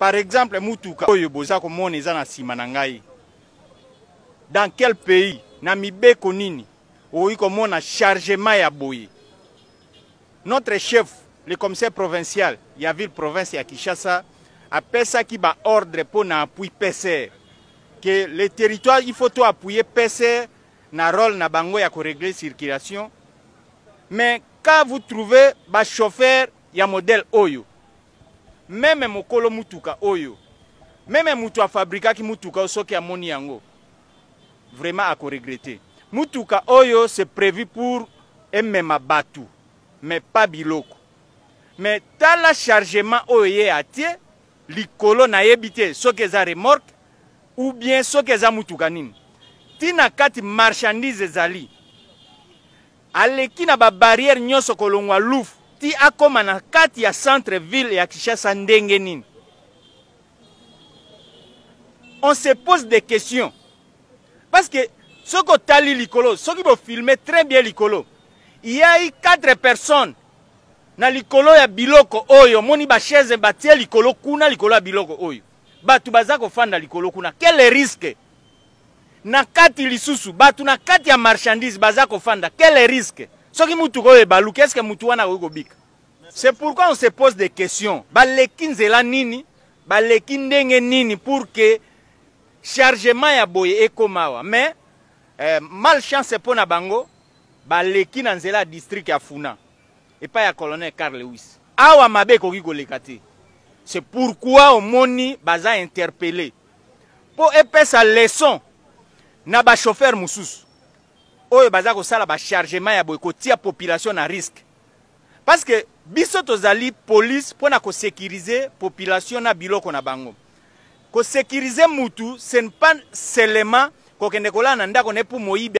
Par exemple, mutuka oyo boza komona eza na sima na ngai. Dans quel pays na mibeko nini oyi komona chargement ya boye? Notre chef, le commissaire provincial, ya ville province ya Kinshasa, appelle ça qui ba ordre pour na appui PCR. Que le territoire, il faut tout appuyer PCR, na rôle na bango ya ko régler circulation. Mais quand vous trouvez ba chauffeur ya modèle oyo, même mokolo mutuka oyo, même mutu a fabriqué ki mutuka soki amoni yango, vraiment à ko regretter. Mutuka oyo c'est prévu pour emema batu, mais pas biloko. Mais tala chargement oyo atie likolo na yebite soki za remorque ou bien soki za mutuka nini. Tina kati marchandise zali. Aleki na ba barrière nyoso kolongwa lufu. Ti akoma na kati ya centre ville ya Kinshasa ndenge nini. On se pose des questions. Parce que ce que tali likolo, ce qui vous filmer très bien likolo. Il y a eu 4 personnes na likolo ya biloko oyo, moni ba chaise batie likolo kuna likolo ya biloko oyo. Batu bazako fanda likolo kuna. Quel risque? Na kati lisusu, batu na kati ya marchandise bazako fanda. Quel risque? Ce qui mutu ko ebalu, qu'est-ce que mutu wana ko bika? C'est pourquoi on se pose des questions. Baleki nzela nini? Baleki ndenge nini pour que chargement ya boye ekomawa. Mais malchance pour na bango, baleki na nzela district ya Funa. Et pas ya colonel Karl Lewis. Awa mabe koki kolekate. C'est pourquoi on moni baza interpellé. Pour épais sa leçon na ba chauffeur mususu. Oyo baza ko sala ba chargement ya boye ko tia population na risque. Parce que biso tozali police pour na ko sécuriser population na biloko na bango. Ko sécuriser mutu, ce n'est pas seulement ko kende kola na ndako ne pour moyibe